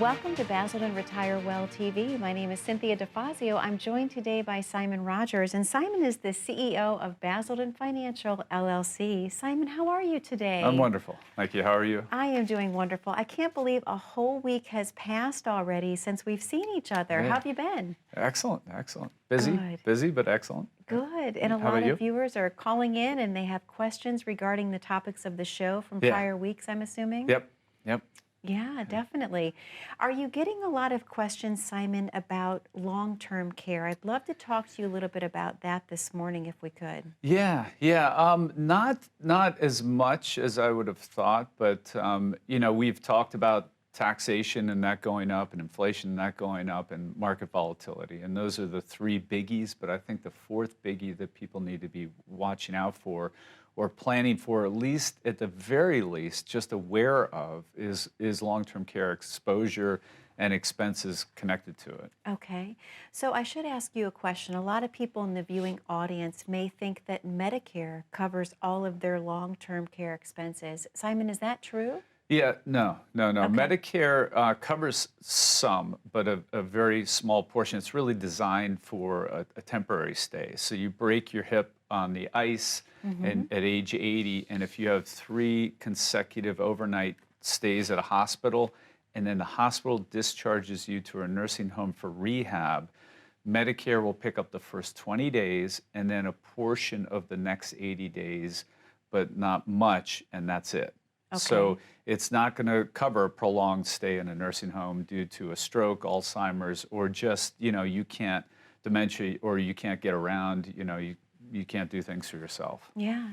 Welcome to Basildon Retire Well TV. My name is Cynthia DeFazio. I'm joined today by Simon Rogers, and Simon is the CEO of Basildon Financial LLC. Simon, how are you today? I'm wonderful. Thank you. How are you? I am doing wonderful. I can't believe a whole week has passed already since we've seen each other. Yeah. How have you been? Excellent, excellent. Busy, Good. busy, but excellent. Good. And a How lot about you? of viewers are calling in and they have questions regarding the topics of the show from Yeah. prior weeks, I'm assuming? Yep. Yeah, definitely. Are you getting a lot of questions, Simon, about long-term care? I'd love to talk to you a little bit about that this morning if we could. Yeah. Not as much as I would have thought, but we've talked about taxation and that going up, and inflation and that going up, and market volatility, and those are the three biggies. But I think the fourth biggie that people need to be watching out for, or planning for, at the very least, just aware of, is long-term care exposure and expenses connected to it. Okay. So I should ask you a question. A lot of people in the viewing audience may think that Medicare covers all of their long-term care expenses. Simon, is that true? Yeah, no. Okay. Medicare covers some, but a very small portion. It's really designed for a temporary stay. So you break your hip on the ice and at age 80, and if you have 3 consecutive overnight stays at a hospital, and then the hospital discharges you to a nursing home for rehab, Medicare will pick up the first 20 days and then a portion of the next 80 days, but not much, and that's it. Okay. So it's not going to cover a prolonged stay in a nursing home due to a stroke, Alzheimer's, or just, you can't, dementia, or you can't get around, you can't do things for yourself. Yeah.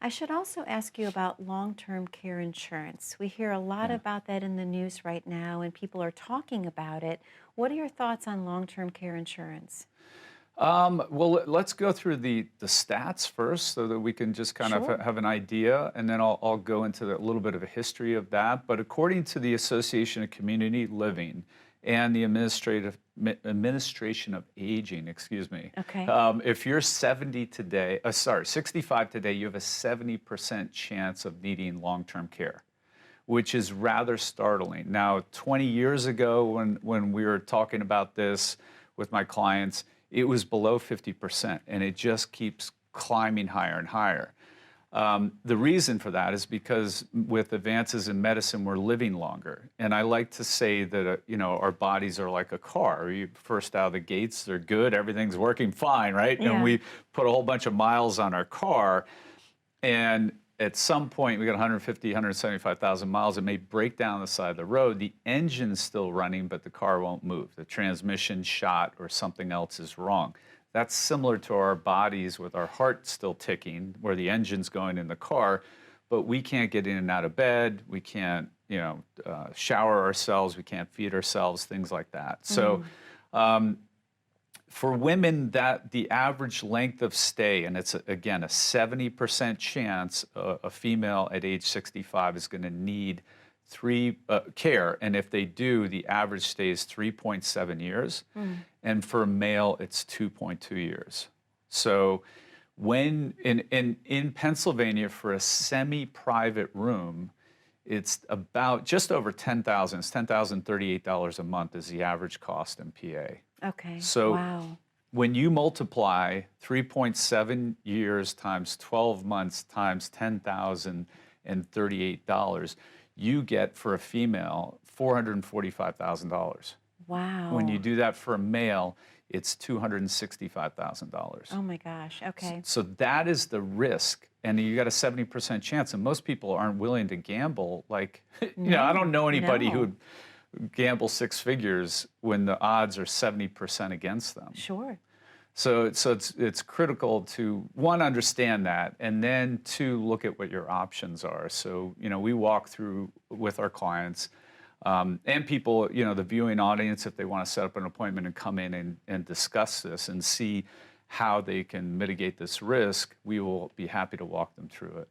I should also ask you about long-term care insurance. We hear a lot about that in the news right now, and people are talking about it. What are your thoughts on long-term care insurance? Well, let's go through the stats first so that we can just kind Sure. of have an idea, and then I'll go into a little bit of a history of that. But according to the Association of Community Living and the Administration of Aging, excuse me, Okay. if you're 65 today, you have a 70% chance of needing long-term care, which is rather startling. Now, 20 years ago, when we were talking about this with my clients, it was below 50%, and it just keeps climbing higher and higher. The reason for that is because with advances in medicine, we're living longer. And I like to say that, our bodies are like a car. You first out of the gates, they're good, everything's working fine, right? Yeah. And we put a whole bunch of miles on our car, and at some point, we got 150, 175,000 miles. It may break down the side of the road. The engine's still running, but the car won't move. The transmission shot or something else is wrong. That's similar to our bodies with our heart still ticking, where the engine's going in the car, but we can't get in and out of bed. We can't, shower ourselves. We can't feed ourselves, things like that. So, for women, that the average length of stay, and it's again a 70% chance a female at age 65 is going to need care, and if they do, the average stay is 3.7 years, and for a male, it's 2.2 years. So, when in Pennsylvania for a semi-private room, it's about just over $10,000. It's $10,038 a month is the average cost in PA. Okay. So wow. when you multiply 3.7 years times 12 months times $10,038, you get for a female $445,000. Wow. When you do that for a male, it's $265,000. Oh my gosh. Okay. So that is the risk, and you got a 70% chance, and most people aren't willing to gamble. Like, I don't know anybody who would gamble 6 figures when the odds are 70% against them. Sure. So it's critical to, one, understand that, and then two, look at what your options are. So, we walk through with our clients and people, the viewing audience, if they want to set up an appointment and come in and discuss this and see how they can mitigate this risk, we will be happy to walk them through it.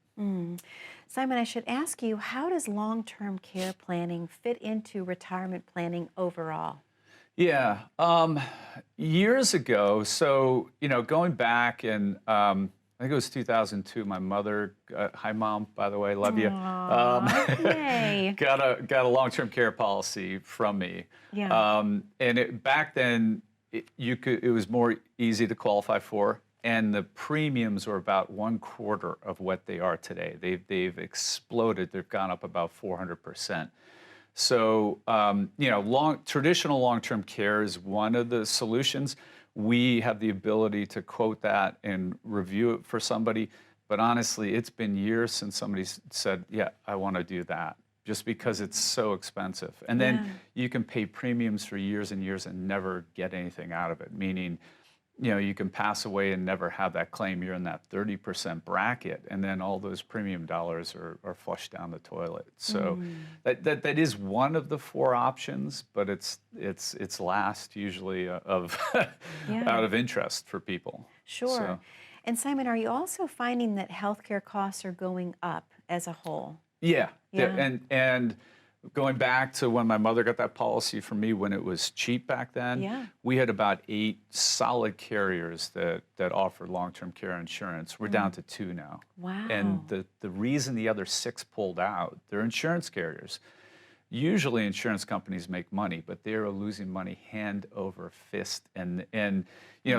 Simon, I should ask you, how does long-term care planning fit into retirement planning overall? Yeah, years ago, so, going back and I think it was 2002. My mother, hi mom, by the way, love you. Aw, yay. Got a long-term care policy from me, Yeah. and back then it was more easy to qualify for, and the premiums were about 1/4 of what they are today. They've exploded. They've gone up about 400%. So, traditional long-term care is one of the solutions. We have the ability to quote that and review it for somebody. But honestly, it's been years since somebody said, yeah, I want to do that, just because it's so expensive. And then Yeah. you can pay premiums for years and years and never get anything out of it, meaning, you can pass away and never have that claim. You're in that 30% bracket, and then all those premium dollars are flushed down the toilet. So Mm. that is one of the four options, but it's last usually of Yeah. out of interest for people. Sure. So And Simon, are you also finding that healthcare costs are going up as a whole? yeah, Yeah. and going back to when my mother got that policy from me when it was cheap back then, Yeah. we had about 8 solid carriers that offered long-term care insurance. We're down Mm. to 2 now. And Wow. the reason the other 6 pulled out, they're insurance carriers. Usually insurance companies make money, but they're losing money hand over fist. And Mm.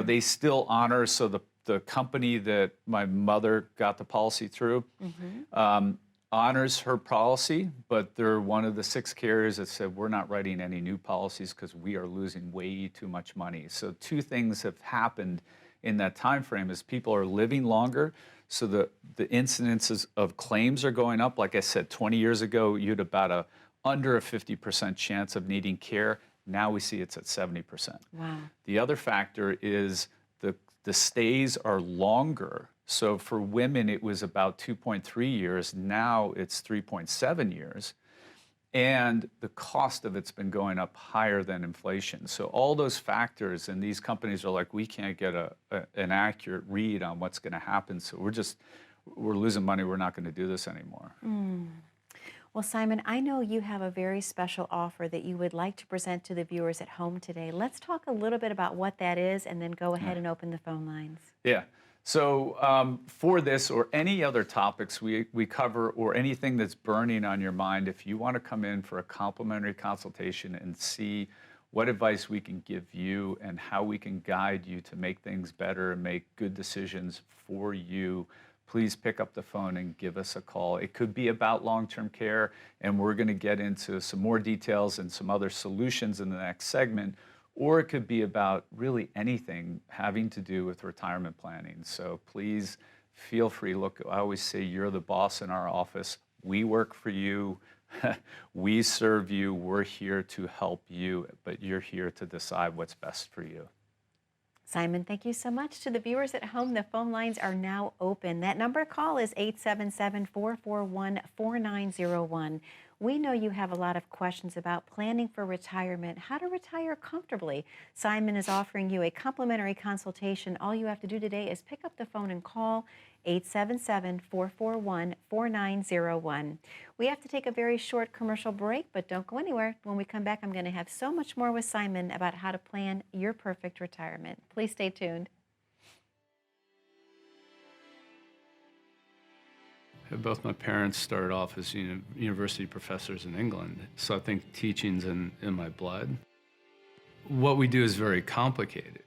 they still honor, so the company that my mother got the policy through, Mm-hmm. honors her policy, but they're one of the 6 carriers that said, we're not writing any new policies because we are losing way too much money. So 2 things have happened in that time frame is people are living longer, so the incidences of claims are going up. Like I said, 20 years ago, you had about under a 50% chance of needing care. Now we see it's at 70%. Wow. The other factor is the stays are longer. So for women, it was about 2.3 years. Now it's 3.7 years. And the cost of it's been going up higher than inflation. So all those factors, and these companies are like, we can't get an accurate read on what's going to happen. So we're losing money. We're not going to do this anymore. Mm. Well, Simon, I know you have a very special offer that you would like to present to the viewers at home today. Let's talk a little bit about what that is and then go ahead and open the phone lines. Yeah. So for this or any other topics we cover or anything that's burning on your mind, if you want to come in for a complimentary consultation and see what advice we can give you and how we can guide you to make things better and make good decisions for you, please pick up the phone and give us a call. It could be about long-term care, and we're going to get into some more details and some other solutions in the next segment, or it could be about really anything having to do with retirement planning. So please feel free. Look, I always say you're the boss in our office. We work for you. We serve you. We're here to help you, but you're here to decide what's best for you. Simon, thank you so much. To the viewers at home, the phone lines are now open. That number to call is 877-441-4901. We know you have a lot of questions about planning for retirement, how to retire comfortably. Simon is offering you a complimentary consultation. All you have to do today is pick up the phone and call 877-441-4901. We have to take a very short commercial break, but don't go anywhere. When we come back, I'm going to have so much more with Simon about how to plan your perfect retirement. Please stay tuned. Both my parents started off as university professors in England, so I think teaching's in my blood. What we do is very complicated,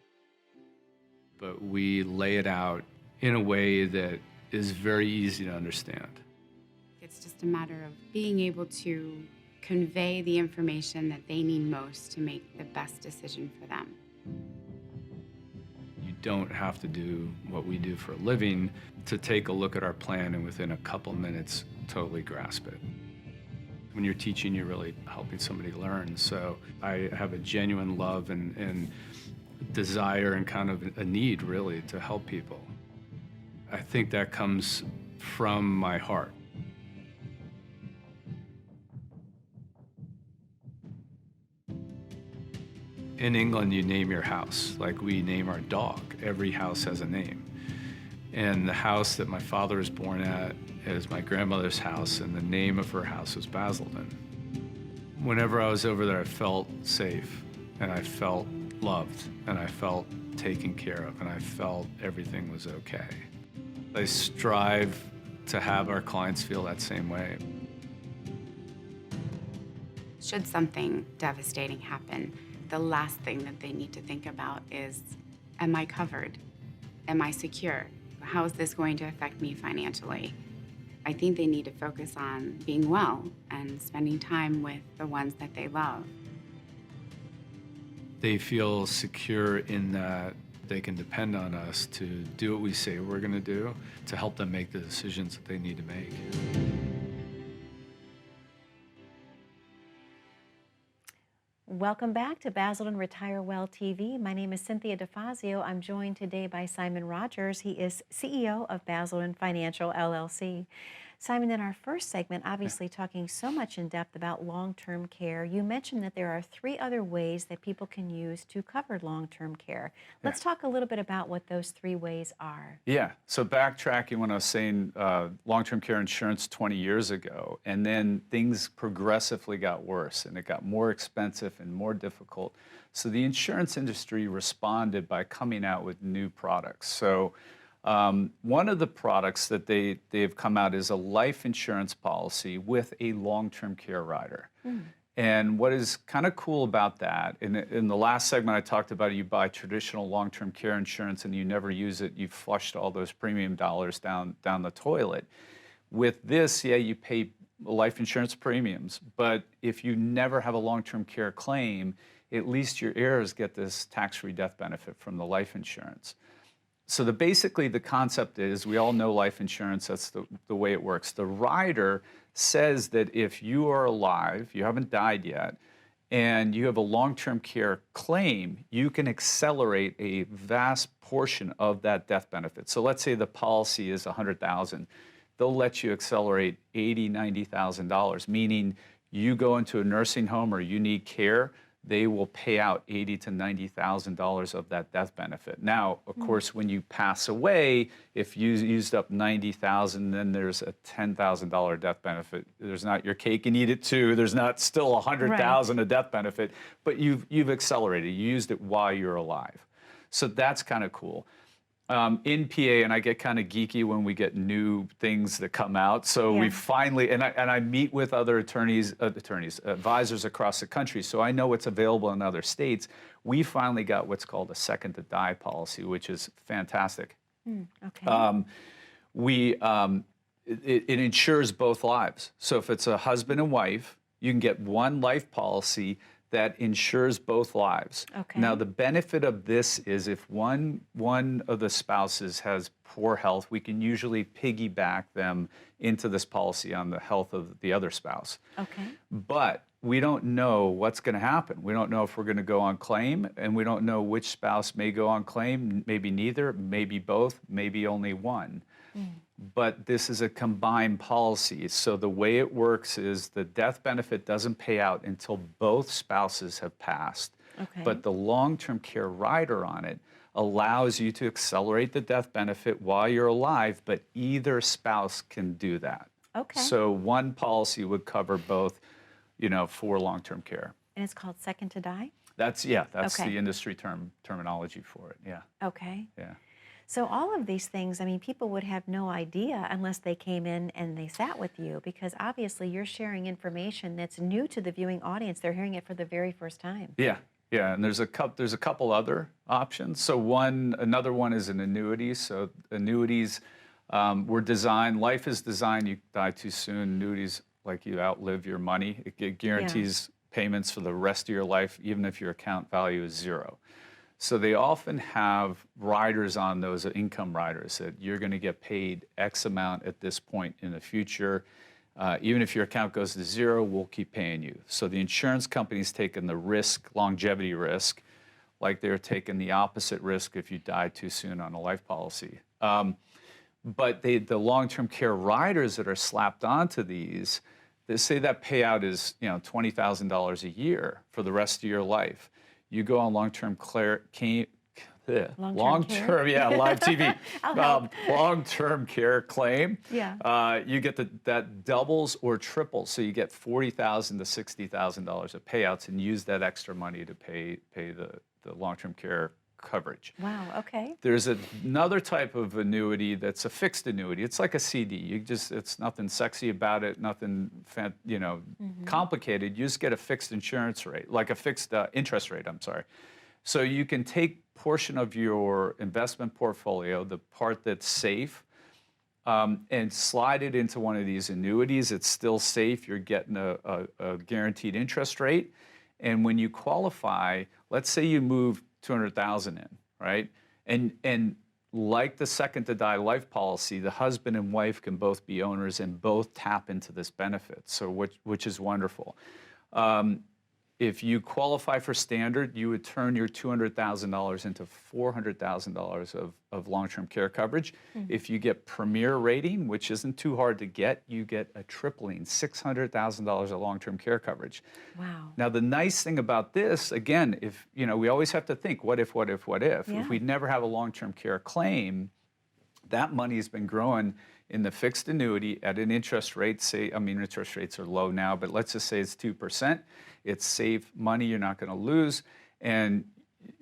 but we lay it out in a way that is very easy to understand. It's just a matter of being able to convey the information that they need most to make the best decision for them. You don't have to do what we do for a living to take a look at our plan and within a couple minutes totally grasp it. When you're teaching, you're really helping somebody learn. So I have a genuine love and desire and kind of a need really to help people. I think that comes from my heart. In England, you name your house like we name our dog. Every house has a name. And the house that my father was born at is my grandmother's house, and the name of her house was Basildon. Whenever I was over there, I felt safe, and I felt loved, and I felt taken care of, and I felt everything was okay. I strive to have our clients feel that same way. Should something devastating happen, the last thing that they need to think about is, am I covered? Am I secure? How is this going to affect me financially? I think they need to focus on being well and spending time with the ones that they love. They feel secure in that they can depend on us to do what we say we're going to do to help them make the decisions that they need to make. Welcome back to Basildon Retire Well TV. My name is Cynthia DeFazio. I'm joined today by Simon Rogers. He is CEO of Basildon Financial LLC. Simon, in our first segment, obviously talking so much in depth about long-term care, you mentioned that there are 3 other ways that people can use to cover long-term care. Let's talk a little bit about what those 3 ways are. Yeah, so backtracking when I was saying long-term care insurance 20 years ago, and then things progressively got worse and it got more expensive and more difficult. So the insurance industry responded by coming out with new products. So one of the products that they've come out is a life insurance policy with a long-term care rider. And what is kind of cool about that, in the last segment I talked about, you buy traditional long-term care insurance and you never use it, you've flushed all those premium dollars down the toilet. With this, yeah, you pay life insurance premiums, but if you never have a long-term care claim, at least your heirs get this tax-free death benefit from the life insurance. So basically the concept is, we all know life insurance, that's the way it works. The rider says that if you are alive, you haven't died yet, and you have a long-term care claim, you can accelerate a vast portion of that death benefit. So let's say the policy is $100,000. They'll let you accelerate $80,000, $90,000, meaning you go into a nursing home or you need care, they will pay out $80,000 to $90,000 of that death benefit. Now, of course, when you pass away, if you used up $90,000, then there's a $10,000 death benefit. There's not your cake and eat it too. There's not still $100,000 of death benefit, but you've accelerated. You used it while you're alive. So that's kind of cool. In PA, and I get kind of geeky when we get new things that come out. So we finally, and I meet with other advisors across the country, so I know what's available in other states. We finally got what's called a second to die policy, which is fantastic. Okay. It insures both lives. So if it's a husband and wife, you can get one life policy that insures both lives. Okay. Now, the benefit of this is if one of the spouses has poor health, we can usually piggyback them into this policy on the health of the other spouse. Okay. But we don't know what's going to happen. We don't know if we're going to go on claim, and we don't know which spouse may go on claim, maybe neither, maybe both, maybe only one. But this is a combined policy. So the way it works is the death benefit doesn't pay out until both spouses have passed. Okay. But the long-term care rider on it allows you to accelerate the death benefit while you're alive, but either spouse can do that. Okay. So one policy would cover both, for long-term care. And it's called second to die? That's Okay. the industry terminology for it, yeah. Okay. Yeah. So all of these things, I mean, people would have no idea unless they came in and they sat with you, because obviously you're sharing information that's new to the viewing audience. They're hearing it for the very first time. Yeah, and there's a couple other options. So another one is an annuity. So annuities were designed, life is designed, you die too soon. Annuities, like you outlive your money. It guarantees payments for the rest of your life, even if your account value is 0. So they often have riders on those, income riders, that you're going to get paid X amount at this point in the future. Even if your account goes to 0, we'll keep paying you. So the insurance company's taking the risk, longevity risk, like they're taking the opposite risk if you die too soon on a life policy. But the long-term care riders that are slapped onto these, they say that payout is $20,000 a year for the rest of your life. You go on long-term live TV. Long-term care claim. Yeah. You get that doubles or triples, so you get $40,000 to $60,000 of payouts, and use that extra money to pay the long-term care coverage. Wow, okay. There's another type of annuity that's a fixed annuity. It's like a CD. It's nothing sexy about it, nothing, complicated. You just get a fixed insurance rate, like a fixed interest rate, I'm sorry. So you can take portion of your investment portfolio, the part that's safe, and slide it into one of these annuities. It's still safe. You're getting a guaranteed interest rate. And when you qualify, let's say you move 200,000 in, right? And like the second to die life policy, the husband and wife can both be owners and both tap into this benefit, so which is wonderful. If you qualify for standard, you would turn your $200,000 into $400,000 of long-term care coverage. If you get premier rating, which isn't too hard to get, you get a tripling, $600,000 of long-term care coverage. Wow. Now, the nice thing about this, again, if, we always have to think, what if, what if, what if? Yeah. If we never have a long-term care claim, that money has been growing in the fixed annuity at an interest rate, interest rates are low now, but let's just say it's 2%. It's safe money you're not going to lose, and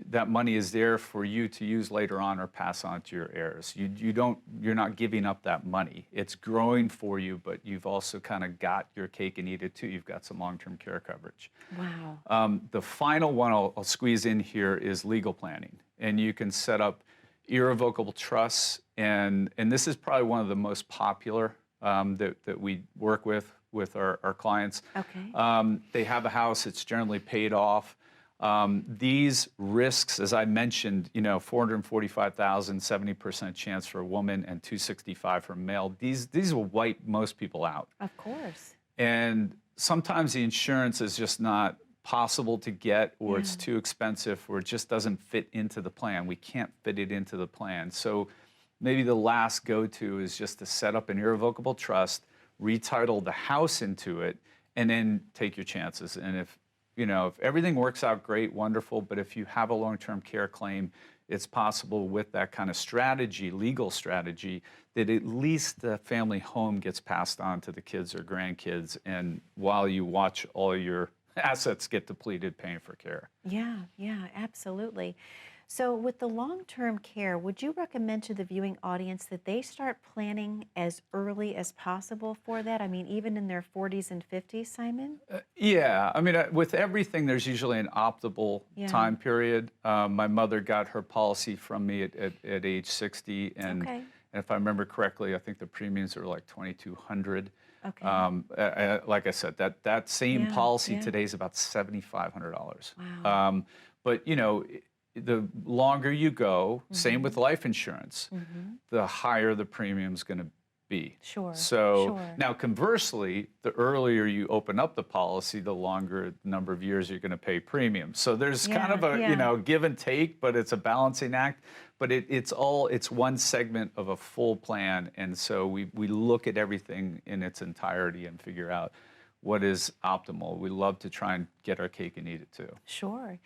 that money is there for you to use later on or pass on to your heirs. You're not giving up that money. It's growing for you, but you've also kind of got your cake and eat it too. You've got some long-term care coverage. Wow. The final one I'll squeeze in here is legal planning, and you can set up irrevocable trusts, and this is probably one of the most popular that we work with our clients. Okay. They have a house, it's generally paid off. These risks, as I mentioned, 445,000, 70% chance for a woman and 265 for a male, these will wipe most people out. Of course. And sometimes the insurance is just not possible to get, or it's too expensive, or it just doesn't fit into the plan. We can't fit it into the plan. So maybe the last go-to is just to set up an irrevocable trust, retitle the house into it, and then take your chances. And if everything works out great, wonderful, but if you have a long-term care claim, it's possible with that kind of strategy, legal strategy, that at least the family home gets passed on to the kids or grandkids, and while you watch all your assets get depleted paying for care. Yeah, absolutely. So with the long-term care, would you recommend to the viewing audience that they start planning as early as possible for that? I mean, even in their 40s and 50s, Simon? Yeah, with everything, there's usually an optimal time period. My mother got her policy from me at age 60, and if I remember correctly, I think the premiums were like $2,200. Okay. Like I said, that same policy today is about $7,500. Wow. But the longer you go, same with life insurance, the higher the premium's going to be. Sure. So now conversely, the earlier you open up the policy, the longer number of years you're going to pay premiums. So there's kind of a give and take, but it's a balancing act. But it's one segment of a full plan, and so we look at everything in its entirety and figure out what is optimal. We love to try and get our cake and eat it too. Sure.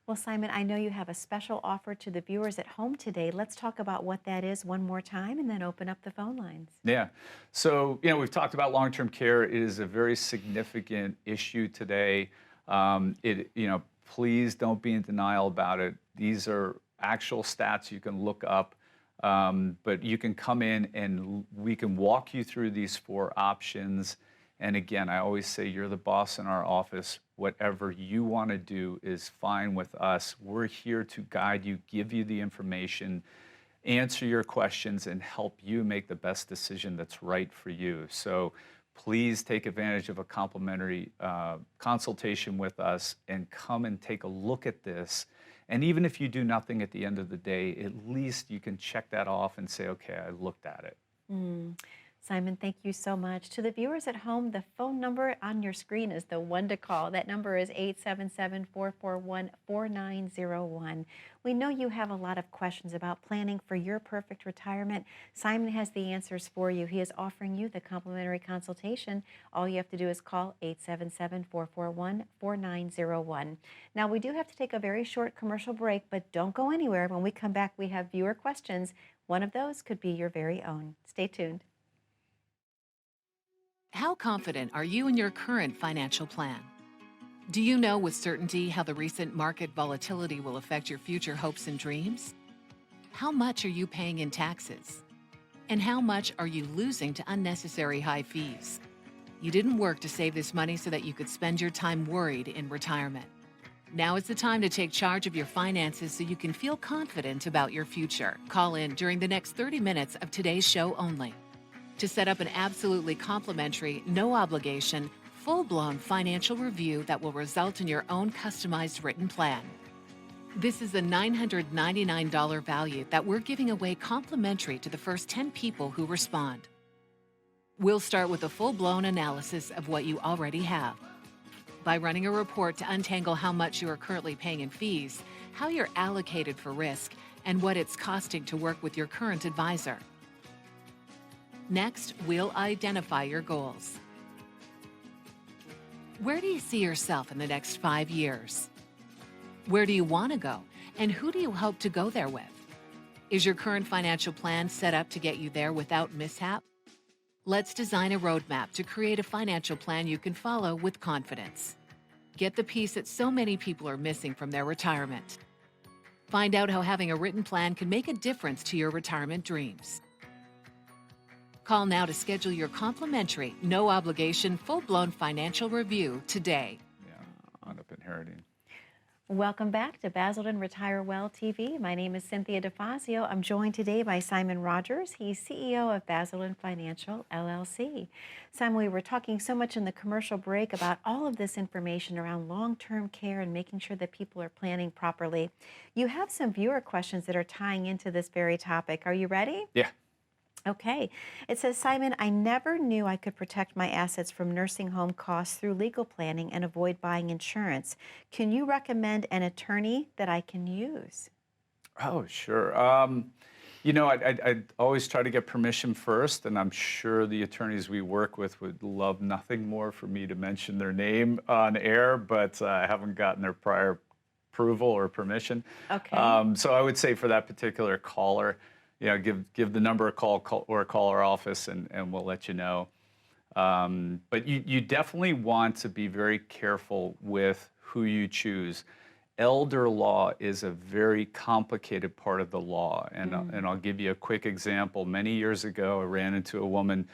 Well, Simon, I know you have a special offer to the viewers at home today. Let's talk about what that is one more time and then open up the phone lines. Yeah. So, we've talked about long-term care. It is a very significant issue today. Please don't be in denial about it. These are actual stats you can look up, but you can come in and we can walk you through these 4 options. And again, I always say you're the boss in our office. Whatever you want to do is fine with us. We're here to guide you, give you the information, answer your questions, and help you make the best decision that's right for you. So please take advantage of a complimentary consultation with us and come and take a look at this. And even if you do nothing at the end of the day, at least you can check that off and say, okay, I looked at it. Simon, thank you so much. To the viewers at home, the phone number on your screen is the one to call. That number is 877-441-4901. We know you have a lot of questions about planning for your perfect retirement. Simon has the answers for you. He is offering you the complimentary consultation. All you have to do is call 877-441-4901. Now, we do have to take a very short commercial break, but don't go anywhere. When we come back, we have viewer questions. One of those could be your very own. Stay tuned. How confident are you in your current financial plan? Do you know with certainty how the recent market volatility will affect your future hopes and dreams? How much are you paying in taxes? And how much are you losing to unnecessary high fees? You didn't work to save this money so that you could spend your time worried in retirement. Now is the time to take charge of your finances so you can feel confident about your future. Call in during the next 30 minutes of today's show only to set up an absolutely complimentary, no obligation, full-blown financial review that will result in your own customized written plan. This is a $999 value that we're giving away complimentary to the first 10 people who respond. We'll start with a full-blown analysis of what you already have by running a report to untangle how much you are currently paying in fees, how you're allocated for risk, and what it's costing to work with your current advisor. Next, we'll identify your goals. Where do you see yourself in the next 5 years? Where do you want to go, and who do you hope to go there with? Is your current financial plan set up to get you there without mishap? Let's design a roadmap to create a financial plan you can follow with confidence. Get the piece that so many people are missing from their retirement. Find out how having a written plan can make a difference to your retirement dreams. Call now to schedule your complimentary, no obligation, full-blown financial review today. Yeah, end up inheriting. Welcome back to Basildon Retire Well TV. My name is Cynthia DeFazio. I'm joined today by Simon Rogers. He's CEO of Basildon Financial, LLC. Simon, we were talking so much in the commercial break about all of this information around long-term care and making sure that people are planning properly. You have some viewer questions that are tying into this very topic. Are you ready? Yeah. Okay. It says, Simon, I never knew I could protect my assets from nursing home costs through legal planning and avoid buying insurance. Can you recommend an attorney that I can use? Oh, sure. You know, I always try to get permission first, and I'm sure the attorneys we work with would love nothing more for me to mention their name on air, but I haven't gotten their prior approval or permission. Okay. So I would say for that particular caller, you know, give the number a call or call our office, and we'll let you know. But you definitely want to be very careful with who you choose. Elder law is a very complicated part of the law, and I'll give you a quick example. Many years ago, I ran into a woman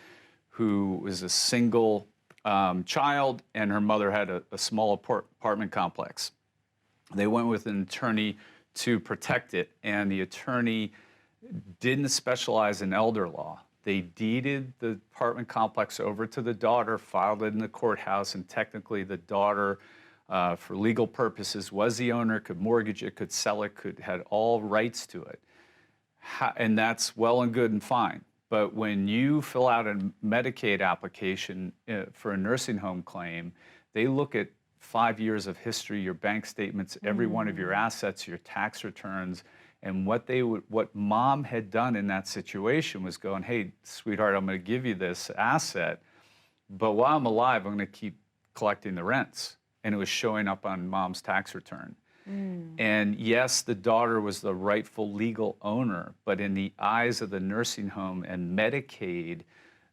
who was a single child, and her mother had a small apartment complex. They went with an attorney to protect it, and the attorney didn't specialize in elder law. They deeded the apartment complex over to the daughter, filed it in the courthouse, and technically the daughter, for legal purposes, was the owner, could mortgage it, could sell it, had all rights to it. And that's well and good and fine. But when you fill out a Medicaid application for a nursing home claim, they look at 5 years of history, your bank statements, every one of your assets, your tax returns. And what mom had done in that situation was going, hey, sweetheart, I'm going to give you this asset, but while I'm alive, I'm going to keep collecting the rents. And it was showing up on mom's tax return. And yes, the daughter was the rightful legal owner, but in the eyes of the nursing home and Medicaid,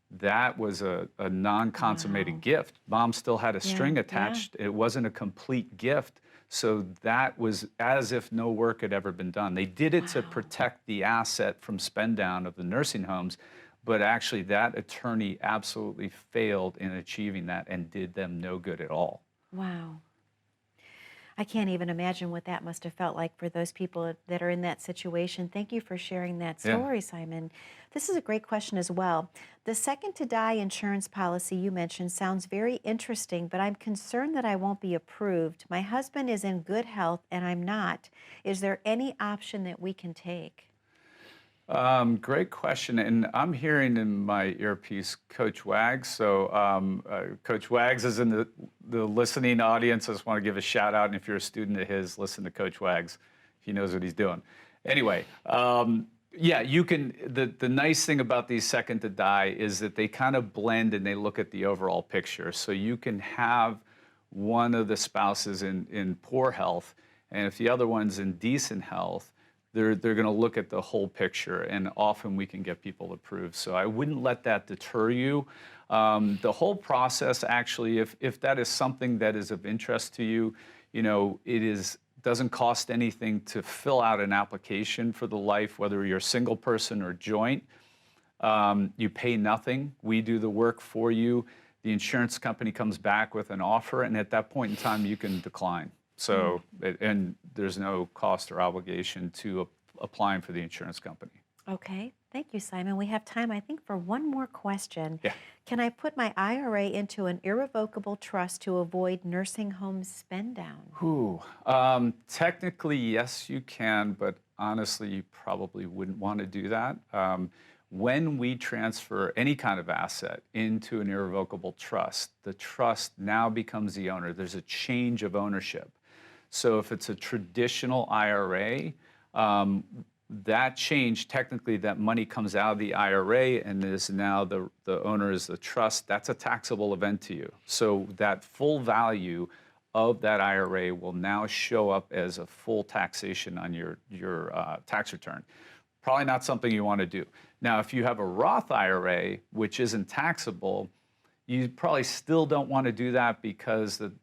that was a non-consummated gift. Mom still had a string attached. It wasn't a complete gift. So that was as if no work had ever been done. They did it to protect the asset from spend down of the nursing homes, but actually that attorney absolutely failed in achieving that and did them no good at all. Wow. I can't even imagine what that must have felt like for those people that are in that situation. Thank you for sharing that story, Simon. This is a great question as well. The second to die insurance policy you mentioned sounds very interesting, but I'm concerned that I won't be approved. My husband is in good health and I'm not. Is there any option that we can take? Great question, and I'm hearing in my earpiece Coach Wags. So Coach Wags is in the listening audience. I just want to give a shout out, and if you're a student of his, listen to Coach Wags. He knows what he's doing. Anyway, yeah, you can. The nice thing about these second to die is that they kind of blend and they look at the overall picture. So you can have one of the spouses in poor health, and if the other one's in decent health, they're going to look at the whole picture, and often we can get people approved. So I wouldn't let that deter you. The whole process, actually, if that is something that is of interest to you, doesn't cost anything to fill out an application for the life, whether you're a single person or joint. You pay nothing. We do the work for you. The insurance company comes back with an offer, and at that point in time, you can decline. So, and there's no cost or obligation to applying for the insurance company. Okay, thank you, Simon. We have time, I think, for one more question. Yeah. Can I put my IRA into an irrevocable trust to avoid nursing home spend down? Ooh, technically, yes, you can, but honestly, you probably wouldn't want to do that. When we transfer any kind of asset into an irrevocable trust, the trust now becomes the owner. There's a change of ownership. So if it's a traditional IRA, that change, technically that money comes out of the IRA and is now the owner is the trust. That's a taxable event to you. So that full value of that IRA will now show up as a full taxation on your tax return. Probably not something you want to do. Now, if you have a Roth IRA, which isn't taxable, you probably still don't want to do that because the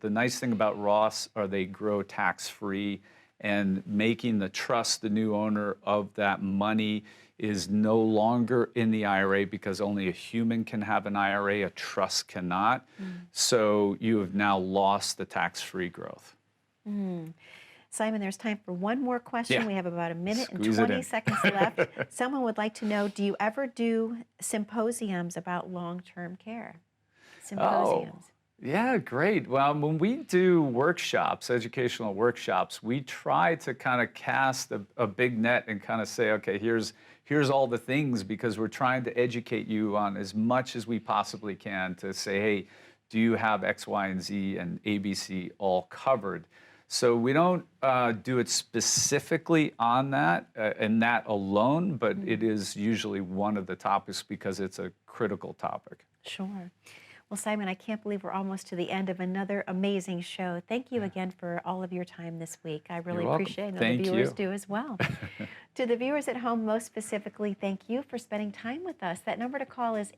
nice thing about Roths are they grow tax-free, and making the trust the new owner of that money is no longer in the IRA because only a human can have an IRA, a trust cannot. So you have now lost the tax-free growth. Simon, there's time for one more question. Yeah. We have about a minute Squeeze and it 20 in. seconds left. Someone would like to know, do you ever do symposiums about long-term care? Symposiums. Yeah, great. Well, when we do workshops, educational workshops, we try to kind of cast a big net and kind of say, okay, here's all the things, because we're trying to educate you on as much as we possibly can to say, hey, do you have X, Y, and Z and ABC all covered? So we don't do it specifically on that and that alone, but it is usually one of the topics because it's a critical topic. Sure. Well, Simon, I can't believe we're almost to the end of another amazing show. Thank you again for all of your time this week. I really You're welcome. appreciate it, and Thank the viewers you. do as well. To the viewers at home, most specifically, thank you for spending time with us. That number to call is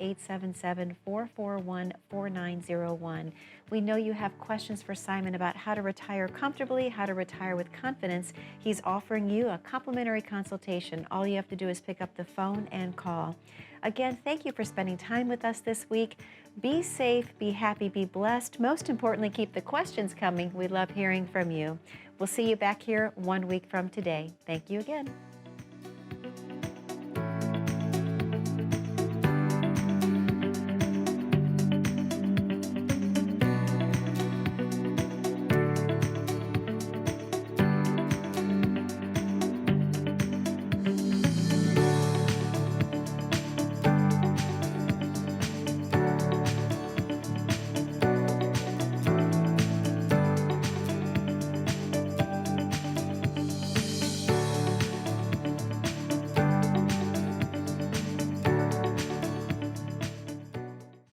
877-441-4901. We know you have questions for Simon about how to retire comfortably, how to retire with confidence. He's offering you a complimentary consultation. All you have to do is pick up the phone and call. Again, thank you for spending time with us this week. Be safe, be happy, be blessed. Most importantly, keep the questions coming. We love hearing from you. We'll see you back here 1 week from today. Thank you again.